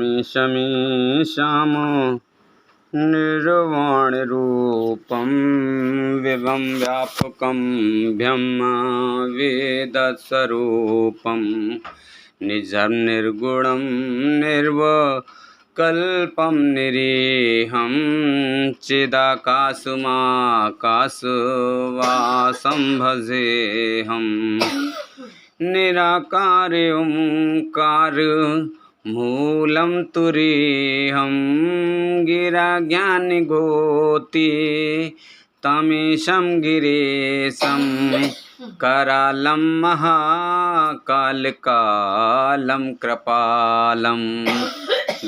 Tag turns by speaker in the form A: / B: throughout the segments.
A: ईशमीशाम निर्वाणरूपं विभं व्यापकं ब्रह्म वेदस्वरूपं निजं निर्गुणं निर्विकल्पं निरीहं चिदाकाशमाकाशवासं भजेऽहं निराकार ओंकार मूलं तुरीहं गिरा ज्ञानगोति तमीशं गिरीशं करालं महाकालकालं कृपालं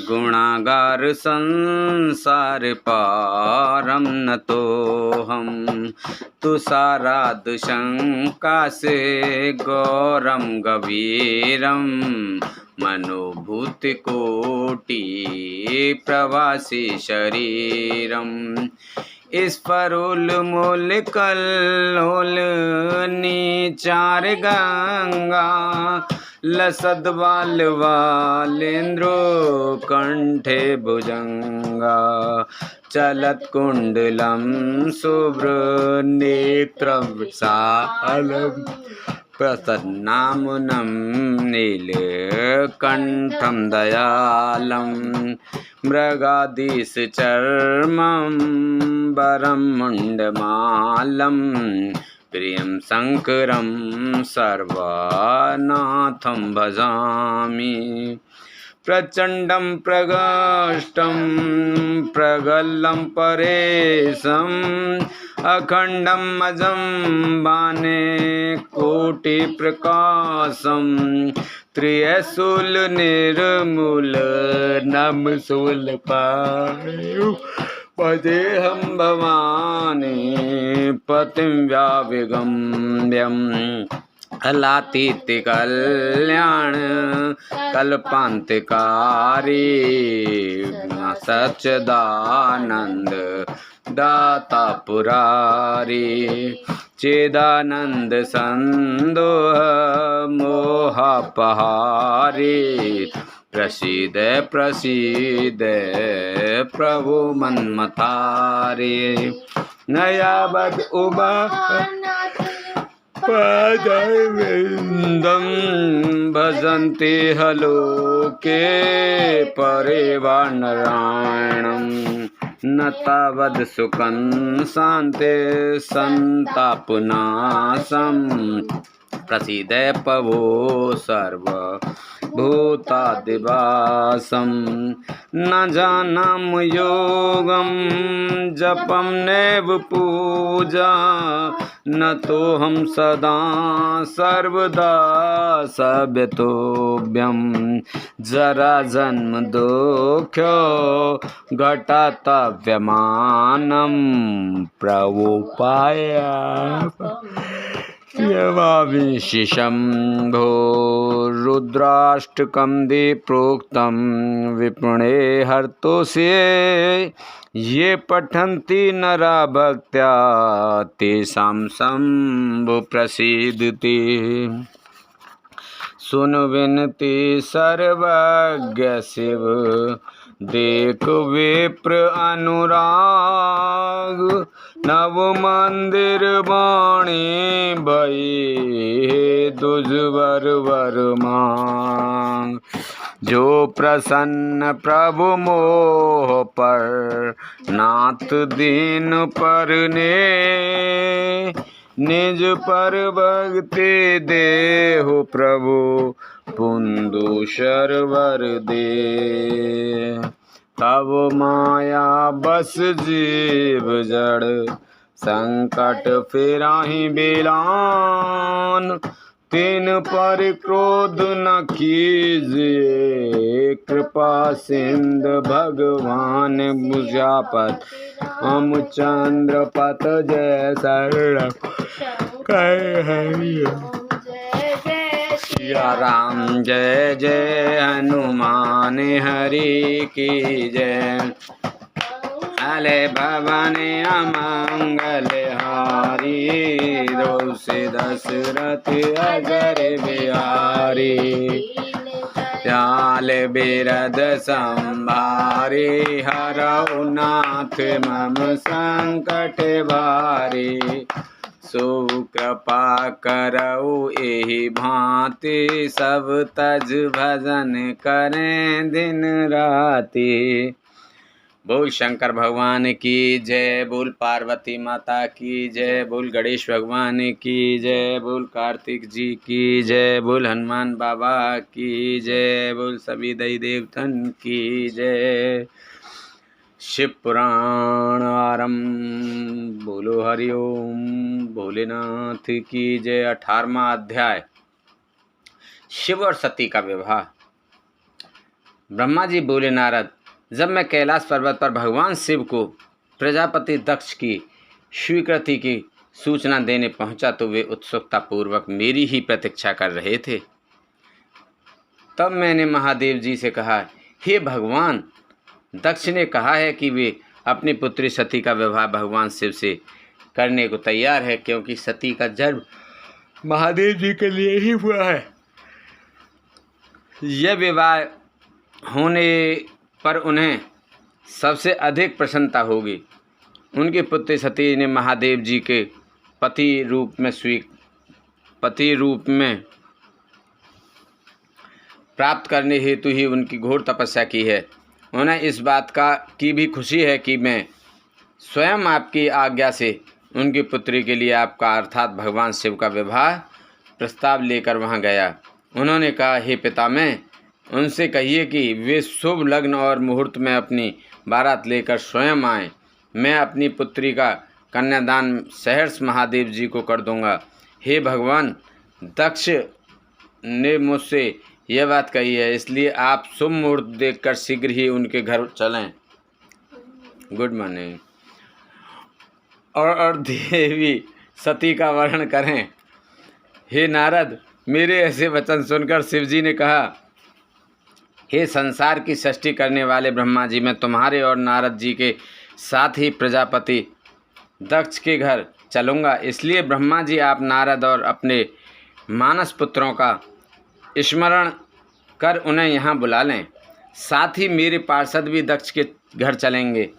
A: गुणागार संसार पारं नतोऽहं तुषारादशंकासे गौरं गभीरं मनोभूतिकोटि प्रवासी शरीरं स्फुरन्मूलकल्लोल निचार गंगा लसद्वालवालेन्द्रो कंठे भुजंगा चलत्कुण्डलं शुभ्रनेत्रं विशालं प्रसन्नामुनं नीलकण्ठं दयालं मृगाधीशचर्मं वरं मुण्डमालं प्रियं शङ्करं सर्वनाथं भजामि प्रचण्डं प्रगष्टं प्रगल्लं परेशम् अखण्डं अजं बाणे कोटिप्रकाशं त्रिशूल निर्मूल नमशूलपाणिं पदेऽहं भवानी पतिं व्याविगम्यं अलातीत कल्याण कल्पान्तकारी सच्चिदानंद दाता पुरारी चिदानंद संदोह मोहपहारी प्रसीद प्रसीद प्रभु मन्मथारे नयावद उमा पदविन्दं भजन्ति हलोके परिवारनारायणं न तावद् सुखं शान्ते सन्तापनाशं प्रसीद पवो सर्वभूतादिवासं न जानाम योगं जपं नैव पूजा न तोऽहं सदा सर्वदा सव्यतोभ्यं जरा जन्म दुःखो घटतव्यमानं प्रवोपाया यवाविशिशम्भो रुद्राष्टकं दि प्रोक्तं विपुणे हर्तोषे ये पठन्ति नरा भक्त्या तेषां शम्भु प्रसीदति सुन विनति सर्वज्ञ शिव देख विप्र अनुराग नव मंदिर बाणी भई दुजवर वर मांग जो प्रसन्न प्रभु मोह पर नाथ दीन पर ने निज पर भक्ति देहु प्रभु पुंदुशर वर दे तब माया बस जीव जड़ संकट फिराहि बिलान तीन पर क्रोध न कीजिए कृपा सिंध भगवान मुझापत हम चंद्र पत जय शरण कह हरि सिया राम जय जय हनुमान हरि की जय अले भवानी अमंगल हारी रोष दशरथ अगर बिहारी विशाल बिरद संभारे, हरौ नाथ मम संकट भारे। सो कृपा करौ एहि भांति, सब तज भजन करें दिन राति। बोल शंकर भगवान की जय, बोल पार्वती माता की जय, बोल गणेश भगवान की जय, बोल कार्तिक जी की जय, बोल हनुमान बाबा की जय, बोल सभी देवी देवतन की जय। शिव पुराण आरंभ। बोलो हरिओम भोलेनाथ की जय। 18वां अध्याय, शिव और सती का विवाह। ब्रह्मा जी बोले, नारद, जब मैं कैलाश पर्वत पर भगवान शिव को प्रजापति दक्ष की स्वीकृति की सूचना देने पहुंचा तो वे उत्सुकता पूर्वक मेरी ही प्रतीक्षा कर रहे थे। तब मैंने महादेव जी से कहा, हे भगवान, दक्ष ने कहा है कि वे अपनी पुत्री सती का विवाह भगवान शिव से करने को तैयार है, क्योंकि सती का जन्म महादेव जी के लिए ही हुआ है। यह विवाह होने पर उन्हें सबसे अधिक प्रसन्नता होगी। उनकी पुत्री सती ने महादेव जी के पति रूप में प्राप्त करने हेतु ही उनकी घोर तपस्या की है। उन्हें इस बात की भी खुशी है कि मैं स्वयं आपकी आज्ञा से उनकी पुत्री के लिए आपका अर्थात भगवान शिव का विवाह प्रस्ताव लेकर वहां गया। उन्होंने कहा, हे पितामह, उनसे कहिए कि वे शुभ लग्न और मुहूर्त में अपनी बारात लेकर स्वयं आएं। मैं अपनी पुत्री का कन्यादान सहर्ष महादेव जी को कर दूंगा। हे भगवान, दक्ष ने मुझसे यह बात कही है, इसलिए आप शुभ मुहूर्त देखकर शीघ्र ही उनके घर चलें। Good morning. और देवी सती का वर्णन करें। हे नारद, मेरे ऐसे वचन सुनकर शिवजी ने कहा, हे संसार की सृष्टि करने वाले ब्रह्मा जी, मैं तुम्हारे और नारद जी के साथ ही प्रजापति दक्ष के घर चलूँगा। इसलिए ब्रह्मा जी, आप नारद और अपने मानस पुत्रों का स्मरण कर उन्हें यहाँ बुला लें। साथ ही मेरे पार्षद भी दक्ष के घर चलेंगे।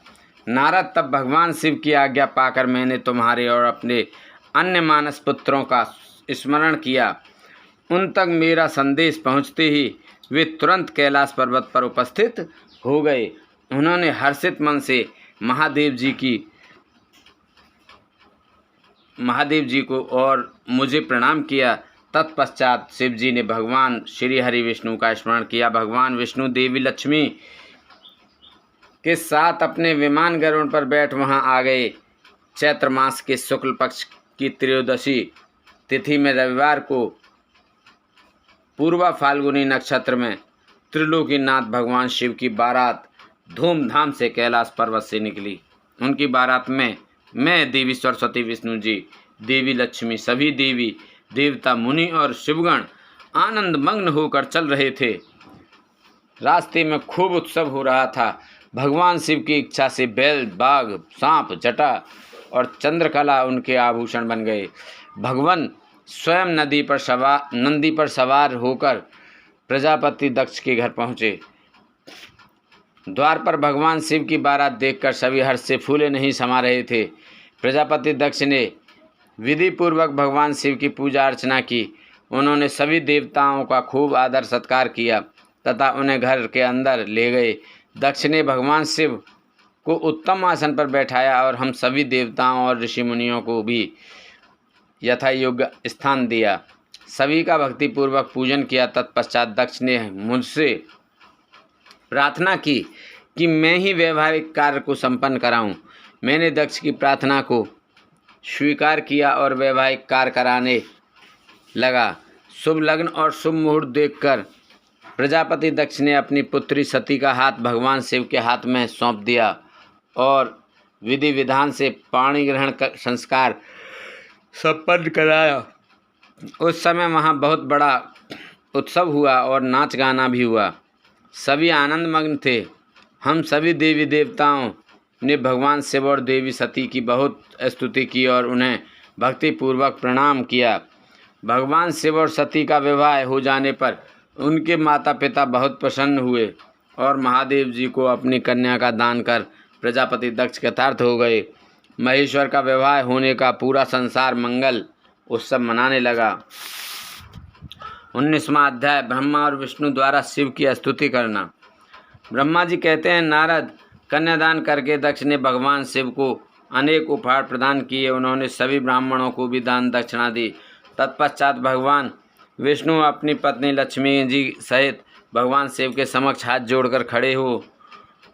A: नारद, तब भगवान शिव की आज्ञा पाकर मैंने तुम्हारे और अपने अन्य मानस पुत्रों का स्मरण किया। उन तक मेरा संदेश पहुँचते ही वे तुरंत कैलाश पर्वत पर उपस्थित हो गए। उन्होंने हर्षित मन से महादेव जी को और मुझे प्रणाम किया। तत्पश्चात शिव जी ने भगवान श्री हरि विष्णु का स्मरण किया। भगवान विष्णु देवी लक्ष्मी के साथ अपने विमान गरुड़ पर बैठ वहां आ गए। चैत्र मास के शुक्ल पक्ष की त्रयोदशी तिथि में रविवार को पूर्वा फाल्गुनी नक्षत्र में त्रिलोकीनाथ भगवान शिव की बारात धूमधाम से कैलाश पर्वत से निकली। उनकी बारात में मैं, देवी सरस्वती, विष्णु जी, देवी लक्ष्मी, सभी देवी देवता, मुनि और शिवगण आनंद मग्न होकर चल रहे थे। रास्ते में खूब उत्सव हो रहा था। भगवान शिव की इच्छा से बैल, बाघ, सांप, जटा और चंद्रकला उनके आभूषण बन गए। भगवान स्वयं नंदी पर सवार होकर प्रजापति दक्ष के घर पहुँचे। द्वार पर भगवान शिव की बारात देखकर सभी हर्ष से फूले नहीं समा रहे थे। प्रजापति दक्ष ने विधि पूर्वक भगवान शिव की पूजा अर्चना की। उन्होंने सभी देवताओं का खूब आदर सत्कार किया तथा उन्हें घर के अंदर ले गए। दक्ष ने भगवान शिव को उत्तम आसन पर बैठाया और हम सभी देवताओं और ऋषि मुनियों को भी यथा योग्य स्थान दिया। सभी का भक्तिपूर्वक पूजन किया। तत्पश्चात दक्ष ने मुझसे प्रार्थना की कि मैं ही वैवाहिक कार्य को संपन्न कराऊं। मैंने दक्ष की प्रार्थना को स्वीकार किया और वैवाहिक कार्य कराने लगा। शुभ लग्न और शुभ मुहूर्त देखकर प्रजापति दक्ष ने अपनी पुत्री सती का हाथ भगवान शिव के हाथ में सौंप दिया और विधि विधान से पाणी ग्रहण संस्कार संपन्न कराया। उस समय वहाँ बहुत बड़ा उत्सव हुआ और नाच गाना भी हुआ। सभी आनंद मग्न थे। हम सभी देवी देवताओं ने भगवान शिव और देवी सती की बहुत स्तुति की और उन्हें भक्तिपूर्वक प्रणाम किया। भगवान शिव और सती का विवाह हो जाने पर उनके माता पिता बहुत प्रसन्न हुए और महादेव जी को अपनी कन्या का दान कर प्रजापति दक्ष कृतार्थ हो गए। महेश्वर का विवाह होने का पूरा संसार मंगल उत्सव मनाने लगा। 19वां अध्याय ब्रह्मा और विष्णु द्वारा शिव की स्तुति करना। ब्रह्मा जी कहते हैं, नारद, कन्यादान करके दक्ष ने भगवान शिव को अनेक उपहार प्रदान किए। उन्होंने सभी ब्राह्मणों को भी दान दक्षिणा दी। तत्पश्चात भगवान विष्णु अपनी पत्नी लक्ष्मी जी सहित भगवान शिव के समक्ष हाथ जोड़कर खड़े हो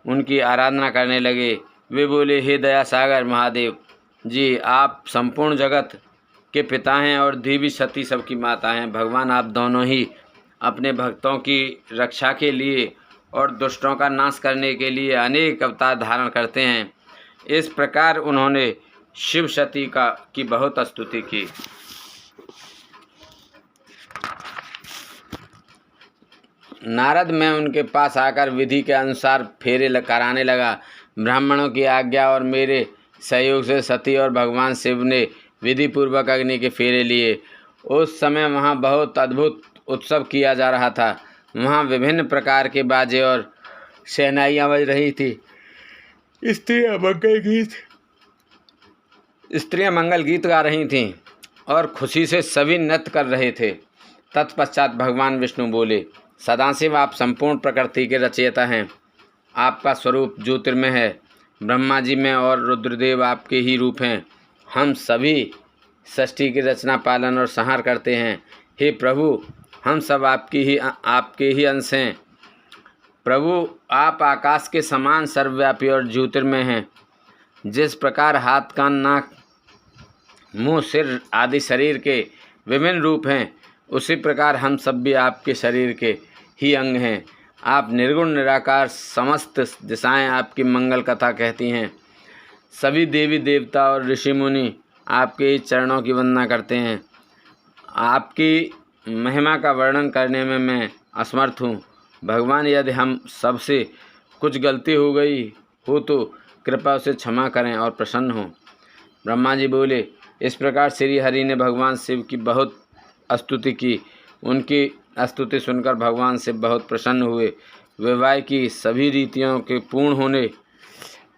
A: उनकी आराधना करने लगे। वे बोले, हे दया सागर महादेव जी, आप संपूर्ण जगत के पिता हैं और देवी सती सबकी माता हैं। भगवान, आप दोनों ही अपने भक्तों की रक्षा के लिए और दुष्टों का नाश करने के लिए अनेक अवतार धारण करते हैं। इस प्रकार उन्होंने शिव सती की बहुत स्तुति की। नारद, मैं उनके पास आकर विधि के अनुसार फेरे कराने लगा। ब्राह्मणों की आज्ञा और मेरे सहयोग से सती और भगवान शिव ने विधि पूर्वक अग्नि के फेरे लिए। उस समय वहाँ बहुत अद्भुत उत्सव किया जा रहा था। वहाँ विभिन्न प्रकार के बाजे और शहनाइयाँ बज रही थी। स्त्रियाँ मंगल गीत गा रही थीं और खुशी से सभी नृत्य कर रहे थे। तत्पश्चात भगवान विष्णु बोले, सदाशिव, आप संपूर्ण प्रकृति के रचयिता हैं। आपका स्वरूप ज्योतिर्मय है। ब्रह्मा जी में और रुद्रदेव आपके ही रूप हैं। हम सभी सृष्टि की रचना, पालन और संहार करते हैं। हे प्रभु, हम सब आपके ही अंश हैं। प्रभु, आप आकाश के समान सर्वव्यापी और ज्योतिर्मय हैं। जिस प्रकार हाथ, कान, नाक, मुँह, सिर आदि शरीर के विभिन्न रूप हैं, उसी प्रकार हम सब भी आपके शरीर के ही अंग हैं। आप निर्गुण निराकार, समस्त दिशाएं आपकी मंगल कथा कहती हैं। सभी देवी देवता और ऋषि मुनि आपके ही चरणों की वंदना करते हैं। आपकी महिमा का वर्णन करने में मैं असमर्थ हूँ। भगवान, यदि हम सबसे कुछ गलती हो गई हो तो कृपा उसे क्षमा करें और प्रसन्न हों। ब्रह्मा जी बोले, इस प्रकार श्री हरि ने भगवान शिव की बहुत स्तुति की। उनकी स्तुति सुनकर भगवान शिव बहुत प्रसन्न हुए। विवाह की सभी रीतियों के पूर्ण होने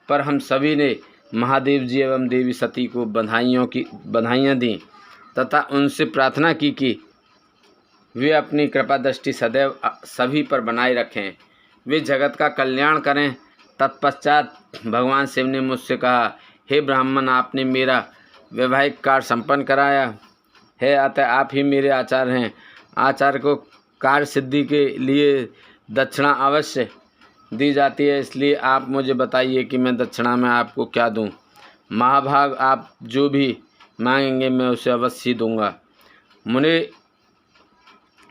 A: पर हम सभी ने महादेव जी एवं देवी सती को बधाइयाँ दी तथा उनसे प्रार्थना की कि वे अपनी कृपा दृष्टि सदैव सभी पर बनाए रखें, वे जगत का कल्याण करें। तत्पश्चात भगवान शिव ने मुझसे कहा, हे ब्राह्मण, आपने मेरा वैवाहिक कार्य संपन्न कराया है, अतः आप ही मेरे आचार्य हैं। आचार्य को कार्य सिद्धि के लिए दक्षिणा अवश्य दी जाती है, इसलिए आप मुझे बताइए कि मैं दक्षिणा में आपको क्या दूं। महाभाग, आप जो भी मांगेंगे मैं उसे अवश्य दूंगा। मुने,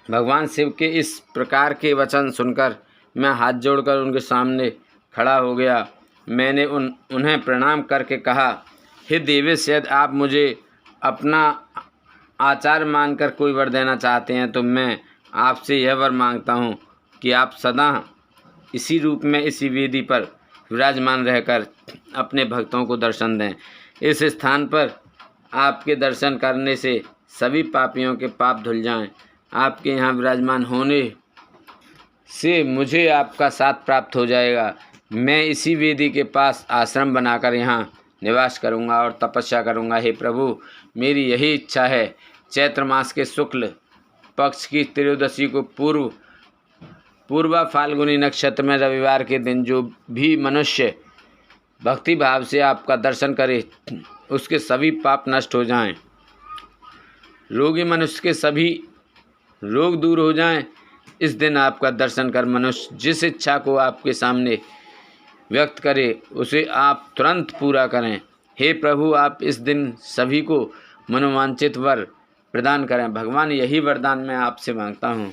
A: भगवान शिव के इस प्रकार के वचन सुनकर मैं हाथ जोड़कर उनके सामने खड़ा हो गया। मैंने उन्हें प्रणाम करके कहा, हे देवेश, यदि आप मुझे अपना आचार्य मानकर कोई वर देना चाहते हैं तो मैं आपसे यह वर मांगता हूँ कि आप सदा इसी रूप में इसी वेदी पर विराजमान रहकर अपने भक्तों को दर्शन दें। इस स्थान पर आपके दर्शन करने से सभी पापियों के पाप धुल जाएं। आपके यहाँ विराजमान होने से मुझे आपका साथ प्राप्त हो जाएगा। मैं इसी वेदी के पास आश्रम बनाकर यहाँ निवास करूँगा और तपस्या करूँगा। हे प्रभु, मेरी यही इच्छा है। चैत्र मास के शुक्ल पक्ष की त्रयोदशी को पूर्वा फाल्गुनी नक्षत्र में रविवार के दिन जो भी मनुष्य भक्ति भाव से आपका दर्शन करे उसके सभी पाप नष्ट हो जाएं, रोगी मनुष्य के सभी रोग दूर हो जाएं। इस दिन आपका दर्शन कर मनुष्य जिस इच्छा को आपके सामने व्यक्त करे उसे आप तुरंत पूरा करें। हे प्रभु, आप इस दिन सभी को मनोवांछित वर प्रदान करें। भगवान, यही वरदान मैं आपसे मांगता हूँ।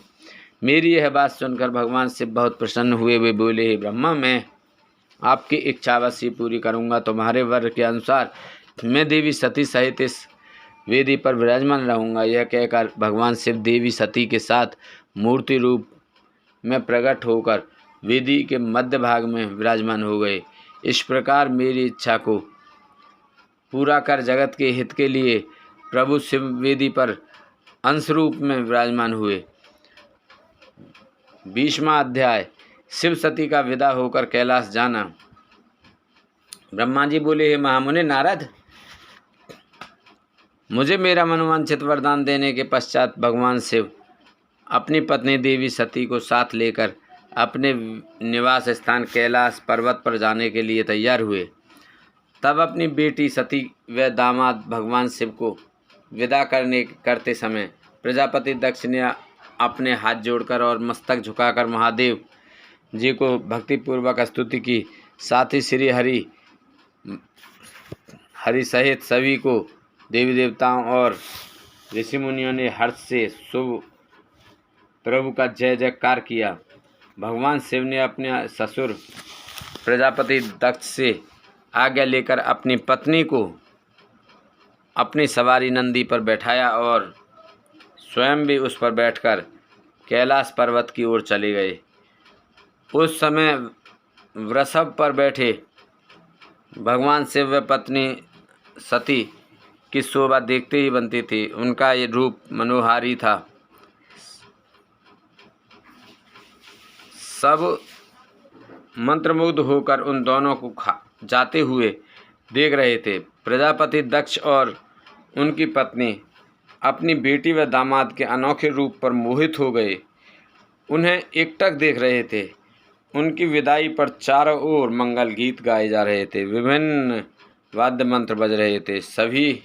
A: मेरी यह बात सुनकर भगवान से बहुत प्रसन्न हुए। वे बोले, हे ब्रह्मा, मैं आपकी इच्छा अवश्य पूरी करूँगा। तुम्हारे वर के अनुसार मैं देवी सती सहित इस वेदी पर विराजमान रहूँगा। यह कहकर भगवान शिव देवी सती के साथ मूर्ति रूप में प्रकट होकर वेदी के मध्य भाग में विराजमान हो गए। इस प्रकार मेरी इच्छा को पूरा कर जगत के हित के लिए प्रभु शिव वेदी पर अंश रूप में विराजमान हुए। 20वां अध्याय। शिव सती का विदा होकर कैलाश जाना। ब्रह्मा जी बोले, हे महामुनि नारद, मुझे मेरा मनोवांछित वरदान देने के पश्चात भगवान शिव अपनी पत्नी देवी सती को साथ लेकर अपने निवास स्थान कैलाश पर्वत पर जाने के लिए तैयार हुए। तब अपनी बेटी सती व दामाद भगवान शिव को विदा करते समय प्रजापति दक्ष ने अपने हाथ जोड़कर और मस्तक झुकाकर महादेव जी को भक्तिपूर्वक स्तुति की। साथ ही श्री हरि सहित सभी को देवी देवताओं और ऋषि मुनियों ने हर्ष से शुभ प्रभु का जय जयकार किया। भगवान शिव ने अपने ससुर प्रजापति दक्ष से आज्ञा लेकर अपनी पत्नी को अपनी सवारी नंदी पर बैठाया और स्वयं भी उस पर बैठकर कैलाश पर्वत की ओर चले गए। उस समय वृषभ पर बैठे भगवान शिव व पत्नी सती की शोभा देखते ही बनती थी। उनका ये रूप मनोहारी था। सब मंत्रमुग्ध होकर उन दोनों को जाते हुए देख रहे थे। प्रजापति दक्ष और उनकी पत्नी अपनी बेटी व दामाद के अनोखे रूप पर मोहित हो गए। उन्हें एकटक देख रहे थे। उनकी विदाई पर चारों ओर मंगल गीत गाए जा रहे थे, विभिन्न वाद्य मंत्र बज रहे थे। सभी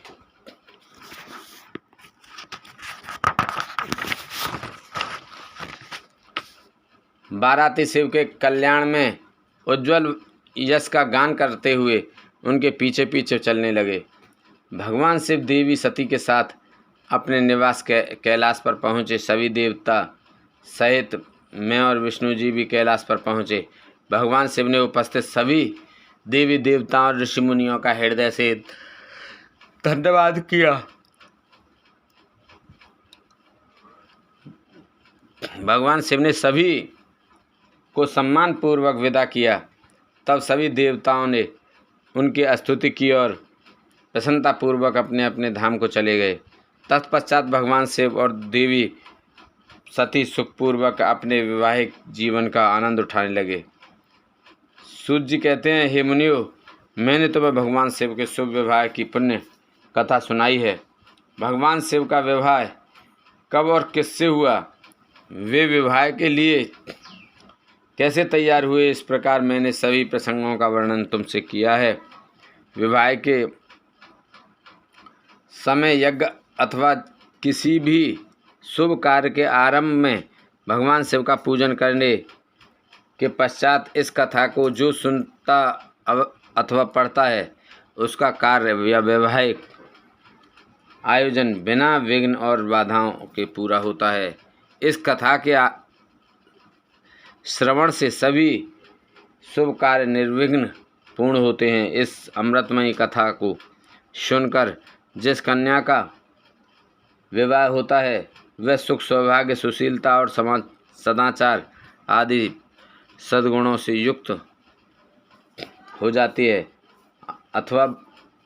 A: बाराती शिव के कल्याण में उज्ज्वल यश का गान करते हुए उनके पीछे पीछे चलने लगे। भगवान शिव देवी सती के साथ अपने निवास कैलाश पर पहुँचे। सभी देवता सहित मैं और विष्णु जी भी कैलाश पर पहुँचे। भगवान शिव ने उपस्थित सभी देवी देवताओं और ऋषि मुनियों का हृदय से धन्यवाद किया। भगवान शिव ने सभी को सम्मान पूर्वक विदा किया। तब सभी देवताओं ने उनकी स्तुति की और प्रसन्नता पूर्वक अपने अपने धाम को चले गए। तत्पश्चात भगवान शिव और देवी सती सुखपूर्वक अपने वैवाहिक जीवन का आनंद उठाने लगे। सूत जी कहते हैं, हे मुनियों, मैंने तुम्हें भगवान शिव के शुभ विवाह की पुण्य कथा सुनाई है। भगवान शिव का विवाह कब और किससे हुआ, वे विवाह के लिए कैसे तैयार हुए, इस प्रकार मैंने सभी प्रसंगों का वर्णन तुमसे किया है। विवाह के समय यज्ञ अथवा किसी भी शुभ कार्य के आरंभ में भगवान शिव का पूजन करने के पश्चात इस कथा को जो सुनता अथवा पढ़ता है उसका कार्य या वैवाहिक आयोजन बिना विघ्न और बाधाओं के पूरा होता है। इस कथा के श्रवण से सभी शुभ कार्य निर्विघ्न पूर्ण होते हैं। इस अमृतमयी कथा को सुनकर जिस कन्या का विवाह होता है वह सुख सौभाग्य सुशीलता और सदाचार आदि सद्गुणों से युक्त हो जाती है अथवा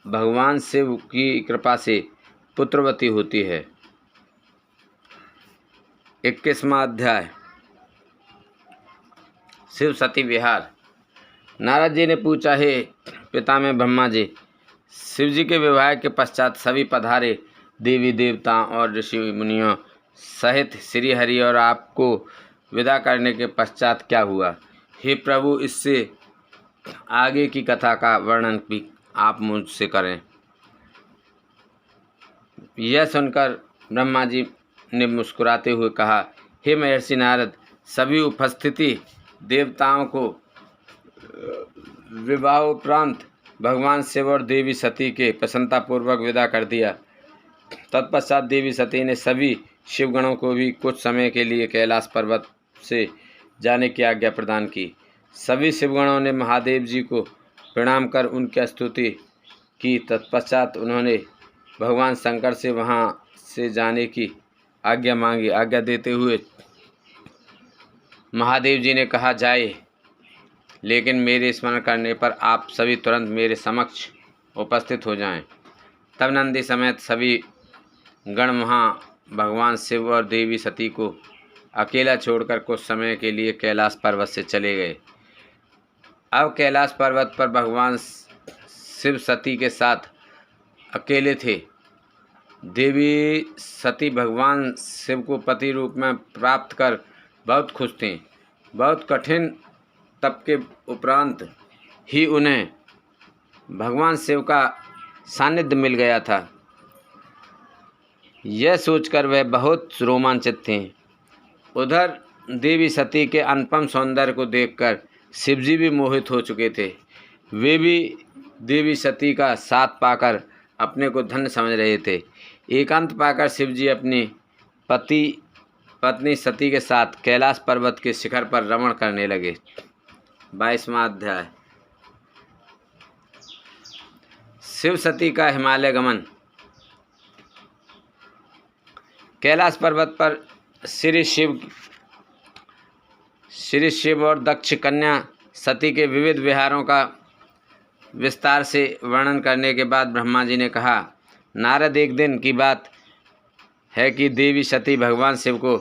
A: भगवान शिव की कृपा से पुत्रवती होती है। 21वां अध्याय। शिव सती विहार। नारद जी ने पूछा, हे पितामह ब्रह्मा जी, शिव जी के विवाह के पश्चात सभी पधारे देवी देवताओं और ऋषि मुनियों सहित श्री हरि और आपको विदा करने के पश्चात क्या हुआ। हे प्रभु, इससे आगे की कथा का वर्णन भी आप मुझसे करें। यह सुनकर ब्रह्मा जी ने मुस्कुराते हुए कहा, हे महर्षि नारद, सभी उपस्थिति देवताओं को विवाह उपरांत भगवान शिव और देवी सती के प्रसन्नतापूर्वक विदा कर दिया। तत्पश्चात देवी सती ने सभी शिवगणों को भी कुछ समय के लिए कैलाश पर्वत से जाने की आज्ञा प्रदान की। सभी शिवगणों ने महादेव जी को प्रणाम कर उनकी स्तुति की। तत्पश्चात उन्होंने भगवान शंकर से वहां से जाने की आज्ञा मांगी। आज्ञा देते हुए महादेव जी ने कहा, जाए, लेकिन मेरे स्मरण करने पर आप सभी तुरंत मेरे समक्ष उपस्थित हो जाएं। तब नंदी समेत सभी गण वहाँ भगवान शिव और देवी सती को अकेला छोड़कर कुछ समय के लिए कैलाश पर्वत से चले गए। अब कैलाश पर्वत पर भगवान शिव सती के साथ अकेले थे। देवी सती भगवान शिव को पति रूप में प्राप्त कर बहुत खुश थीं। बहुत कठिन तप के उपरांत ही उन्हें भगवान शिव का सानिध्य मिल गया था। यह सोचकर वह बहुत रोमांचित थीं। उधर देवी सती के अनुपम सौंदर्य को देखकर शिवजी भी मोहित हो चुके थे। वे भी देवी सती का साथ पाकर अपने को धन्य समझ रहे थे। एकांत पाकर शिवजी अपनी पत्नी सती के साथ कैलाश पर्वत के शिखर पर रमण करने लगे। 22वां अध्याय। शिव सती का हिमालय गमन। कैलाश पर्वत पर श्री शिव और दक्ष कन्या सती के विविध विहारों का विस्तार से वर्णन करने के बाद ब्रह्मा जी ने कहा, नारद, एक दिन की बात है कि देवी सती भगवान शिव को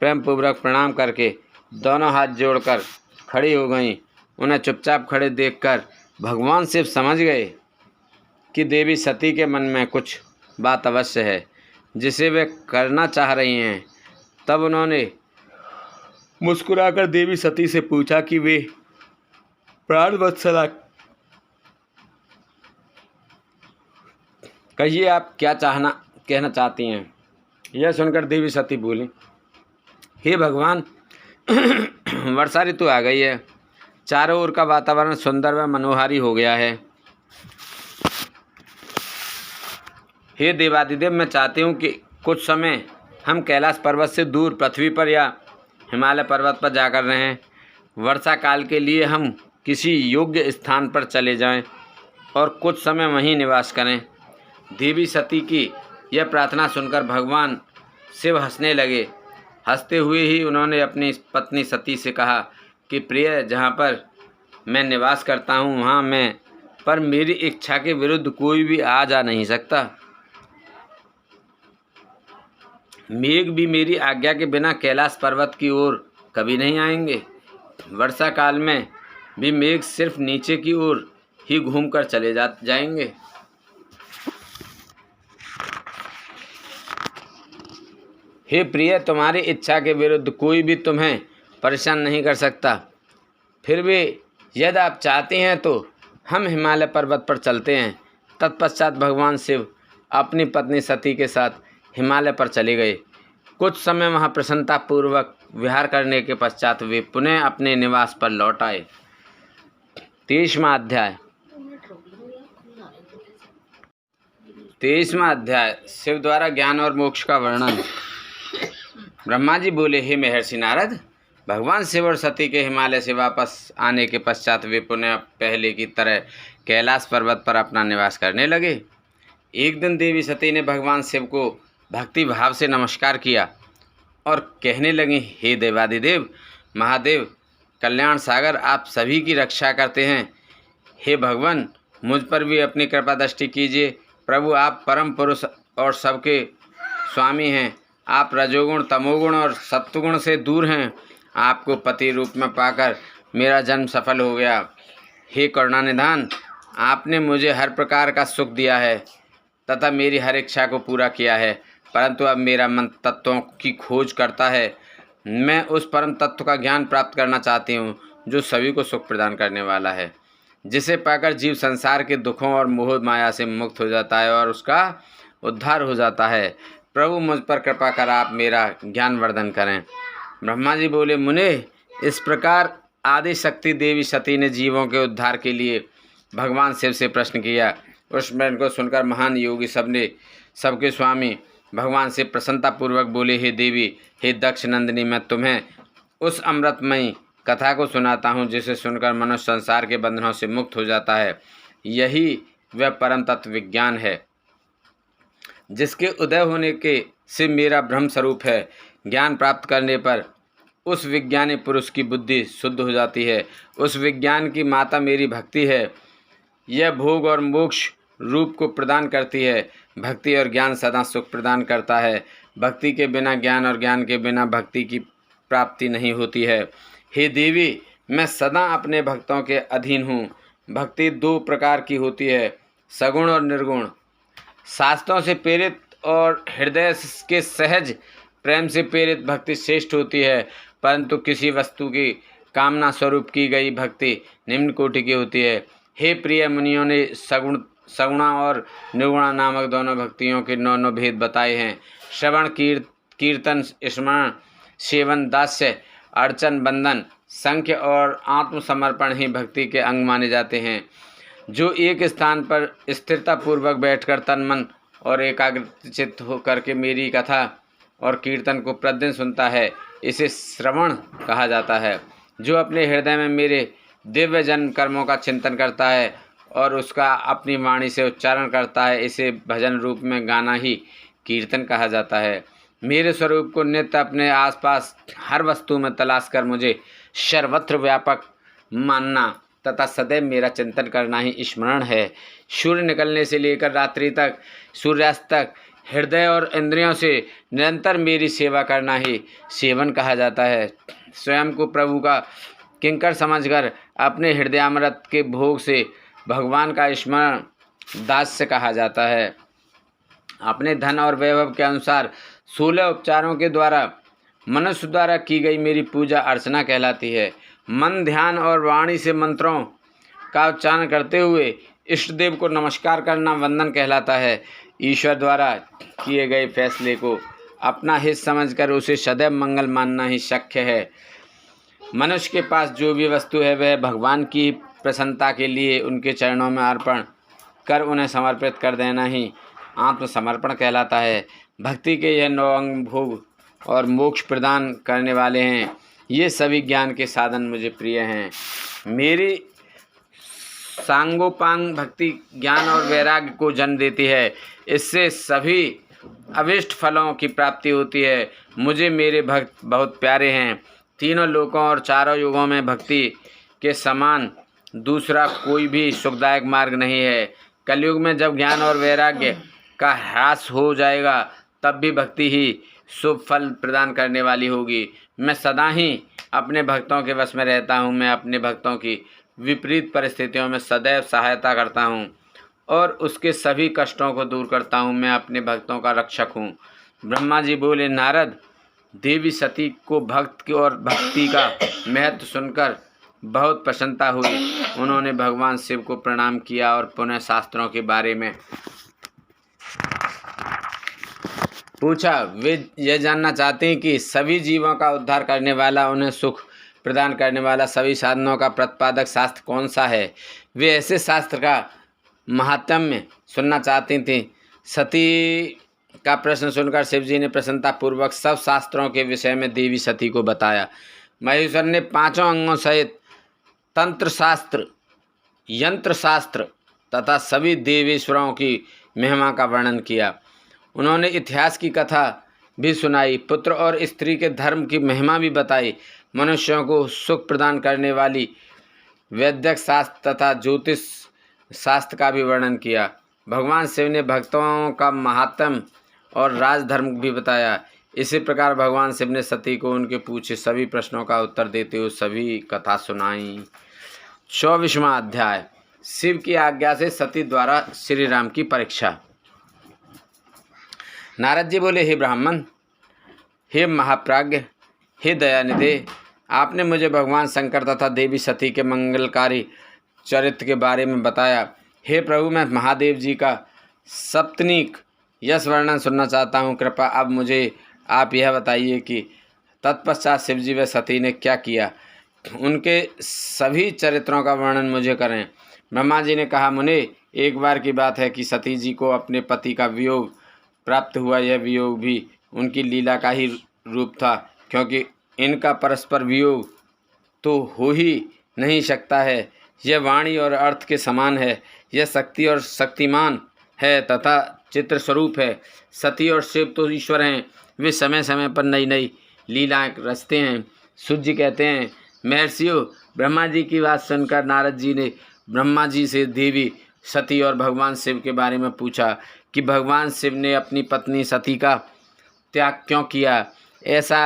A: प्रेम पूर्वक प्रणाम करके दोनों हाथ जोड़कर खड़ी हो गईं। उन्हें चुपचाप खड़े देखकर भगवान शिव समझ गए कि देवी सती के मन में कुछ बात अवश्य है जिसे वे करना चाह रही हैं। तब उन्होंने मुस्कुराकर देवी सती से पूछा कि वे प्राण वत्सला, कहिए आप क्या कहना चाहती हैं। यह सुनकर देवी सती बोली, हे भगवान, वर्षा ऋतु आ गई है। चारों ओर का वातावरण सुंदर व मनोहारी हो गया है। हे देवादिदेव, मैं चाहती हूँ कि कुछ समय हम कैलाश पर्वत से दूर पृथ्वी पर या हिमालय पर्वत पर जाकर रहें। वर्षा काल के लिए हम किसी योग्य स्थान पर चले जाएं और कुछ समय वहीं निवास करें। देवी सती की यह प्रार्थना सुनकर भगवान शिव हंसने लगे। हंसते हुए ही उन्होंने अपनी पत्नी सती से कहा कि प्रिय, जहाँ पर मैं निवास करता हूँ वहाँ पर मेरी इच्छा के विरुद्ध कोई भी आ जा नहीं सकता। मेघ भी मेरी आज्ञा के बिना कैलाश पर्वत की ओर कभी नहीं आएंगे। वर्षा काल में भी मेघ सिर्फ नीचे की ओर ही घूमकर चले जाएंगे। हे प्रिय, तुम्हारी इच्छा के विरुद्ध कोई भी तुम्हें परेशान नहीं कर सकता। फिर भी यदि आप चाहते हैं तो हम हिमालय पर्वत पर चलते हैं। तत्पश्चात भगवान शिव अपनी पत्नी सती के साथ हिमालय पर चले गए। कुछ समय वहाँ प्रसन्नतापूर्वक विहार करने के पश्चात वे पुनः अपने निवास पर लौट आए। 23वां अध्याय। 23वां अध्याय, शिव द्वारा ज्ञान और मोक्ष का वर्णन। ब्रह्मा जी बोले, हे महर्षि नारद, भगवान शिव और सती के हिमालय से वापस आने के पश्चात वे पुनः पहले की तरह कैलाश पर्वत पर अपना निवास करने लगे। एक दिन देवी सती ने भगवान शिव को भक्ति भाव से नमस्कार किया और कहने लगी, हे देवादिदेव, महादेव, कल्याण सागर, आप सभी की रक्षा करते हैं। हे भगवान, मुझ पर भी अपनी कृपा दृष्टि कीजिए। प्रभु, आप परम पुरुष और सबके स्वामी हैं। आप रजोगुण, तमोगुण और सत्वगुण से दूर हैं। आपको पति रूप में पाकर मेरा जन्म सफल हो गया। हे करुणानिधान, आपने मुझे हर प्रकार का सुख दिया है तथा मेरी हर इच्छा को पूरा किया है, परंतु अब मेरा मन तत्वों की खोज करता है। मैं उस परम तत्व का ज्ञान प्राप्त करना चाहती हूँ जो सभी को सुख प्रदान करने वाला है, जिसे पाकर जीव संसार के दुखों और मोह माया से मुक्त हो जाता है और उसका उद्धार हो जाता है। प्रभु, मुझ पर कृपा कर आप मेरा ज्ञान वर्धन करें। ब्रह्मा जी बोले, मुने, इस प्रकार आदि शक्ति देवी सती ने जीवों के उद्धार के लिए भगवान शिव से प्रश्न किया। उस प्रश्न को सुनकर महान योगी सबके स्वामी भगवान से प्रसन्नतापूर्वक बोले, हे देवी, हे दक्ष नंदिनी, मैं तुम्हें उस अमृतमयी कथा को सुनाता हूँ जिसे सुनकर मनुष्य संसार के बंधनों से मुक्त हो जाता है। यही वह परम तत्व विज्ञान है जिसके उदय होने के से मेरा ब्रह्म स्वरूप है। ज्ञान प्राप्त करने पर उस विज्ञानी पुरुष की बुद्धि शुद्ध हो जाती है। उस विज्ञान की माता मेरी भक्ति है। यह भोग और मोक्ष रूप को प्रदान करती है। भक्ति और ज्ञान सदा सुख प्रदान करता है। भक्ति के बिना ज्ञान और ज्ञान के बिना भक्ति की प्राप्ति नहीं होती है। हे देवी, मैं सदा अपने भक्तों के अधीन हूँ। भक्ति दो प्रकार की होती है, सगुण और निर्गुण। शास्त्रों से प्रेरित और हृदय के सहज प्रेम से प्रेरित भक्ति श्रेष्ठ होती है, परंतु किसी वस्तु की कामना स्वरूप की गई भक्ति निम्न कोटि की होती है। हे प्रिय मुनियों ने सगुणा और निर्गुणा नामक दोनों भक्तियों के 9 भेद बताए हैं। श्रवण, कीर्तन, स्मरण, सेवन, दास्य, अर्चन, बंधन, संख्य और आत्मसमर्पण ही भक्ति के अंग माने जाते हैं। जो एक स्थान पर स्थिरता पूर्वक बैठकर तन मन और एकाग्रचित्त होकर के मेरी कथा और कीर्तन को प्रतिदिन सुनता है, इसे श्रवण कहा जाता है। जो अपने हृदय में मेरे दिव्य जन्म कर्मों का चिंतन करता है और उसका अपनी वाणी से उच्चारण करता है, इसे भजन रूप में गाना ही कीर्तन कहा जाता है। मेरे स्वरूप को नित्य अपने आसपास हर वस्तु में तलाश कर मुझे सर्वत्र व्यापक मानना तथा सदैव मेरा चिंतन करना ही स्मरण है। सूर्य निकलने से लेकर रात्रि तक, सूर्यास्त तक हृदय और इंद्रियों से निरंतर मेरी सेवा करना ही सेवन कहा जाता है। स्वयं को प्रभु का किंकर समझकर अपने हृदयामृत के भोग से भगवान का स्मरण दास्य कहा जाता है। अपने धन और वैभव के अनुसार 16 उपचारों के द्वारा मनुष्य द्वारा की गई मेरी पूजा अर्चना कहलाती है। मन, ध्यान और वाणी से मंत्रों का उच्चारण करते हुए इष्ट देव को नमस्कार करना वंदन कहलाता है। ईश्वर द्वारा किए गए फैसले को अपना हित समझकर उसे सदैव मंगल मानना ही शक्य है। मनुष्य के पास जो भी वस्तु है वह भगवान की प्रसन्नता के लिए उनके चरणों में अर्पण कर उन्हें समर्पित कर देना ही आत्मसमर्पण कहलाता है। भक्ति के यह 9 अंग भोग और मोक्ष प्रदान करने वाले हैं। ये सभी ज्ञान के साधन मुझे प्रिय हैं। मेरी सांगोपांग भक्ति ज्ञान और वैराग्य को जन्म देती है। इससे सभी अभिष्ट फलों की प्राप्ति होती है। मुझे मेरे भक्त बहुत प्यारे हैं। तीनों लोकों और चारों युगों में भक्ति के समान दूसरा कोई भी सुखदायक मार्ग नहीं है। कलयुग में जब ज्ञान और वैराग्य का ह्रास हो जाएगा तब भी भक्ति ही शुभ फल प्रदान करने वाली होगी। मैं सदा ही अपने भक्तों के वश में रहता हूँ। मैं अपने भक्तों की विपरीत परिस्थितियों में सदैव सहायता करता हूँ और उसके सभी कष्टों को दूर करता हूँ। मैं अपने भक्तों का रक्षक हूँ। ब्रह्मा जी बोले, नारद, देवी सती को भक्त की और भक्ति का महत्व सुनकर बहुत प्रसन्नता हुई। उन्होंने भगवान शिव को प्रणाम किया और पुनः शास्त्रों के बारे में पूछा। वे यह जानना चाहते हैं कि सभी जीवों का उद्धार करने वाला, उन्हें सुख प्रदान करने वाला, सभी साधनों का प्रतिपादक शास्त्र कौन सा है। वे ऐसे शास्त्र का महात्म्य सुनना चाहती थीं। सती का प्रश्न सुनकर शिवजी ने प्रसन्नतापूर्वक सब शास्त्रों के विषय में देवी सती को बताया। महेश्वर ने 5 अंगों सहित तंत्र शास्त्र, यंत्र शास्त्र तथा सभी देवेश्वरों की महिमा का वर्णन किया। उन्होंने इतिहास की कथा भी सुनाई, पुत्र और स्त्री के धर्म की महिमा भी बताई, मनुष्यों को सुख प्रदान करने वाली वैदिक शास्त्र तथा ज्योतिष शास्त्र का भी वर्णन किया। भगवान शिव ने भक्तों का महात्म और राजधर्म भी बताया। इसी प्रकार भगवान शिव ने सती को उनके पूछे सभी प्रश्नों का उत्तर देते हुए सभी कथा सुनाई। 24वां अध्याय, शिव की आज्ञा से सती द्वारा श्री राम की परीक्षा। नारद जी बोले, हे ब्राह्मण, हे महाप्राज्ञ, हे दयानिधे, आपने मुझे भगवान शंकर तथा देवी सती के मंगलकारी चरित्र के बारे में बताया। हे प्रभु, मैं महादेव जी का सप्तनीक यश वर्णन सुनना चाहता हूँ। कृपा अब मुझे आप यह बताइए कि तत्पश्चात शिवजी व सती ने क्या किया। उनके सभी चरित्रों का वर्णन मुझे करें। ब्रह्मा जी ने कहा, मुने, एक बार की बात है कि सती जी को अपने पति का वियोग प्राप्त हुआ। यह वियोग भी उनकी लीला का ही रूप था, क्योंकि इनका परस्पर वियोग तो हो ही नहीं सकता है। यह वाणी और अर्थ के समान है। यह शक्ति और शक्तिमान है तथा चित्र स्वरूप है। सती और शिव तो ईश्वर हैं। वे समय समय पर नई नई लीलाएं रचते हैं। सूर्य जी कहते हैं, महर्षियों, ब्रह्मा जी की बात सुनकर नारद जी ने ब्रह्मा जी से देवी सती और भगवान शिव के बारे में पूछा कि भगवान शिव ने अपनी पत्नी सती का त्याग क्यों किया। ऐसा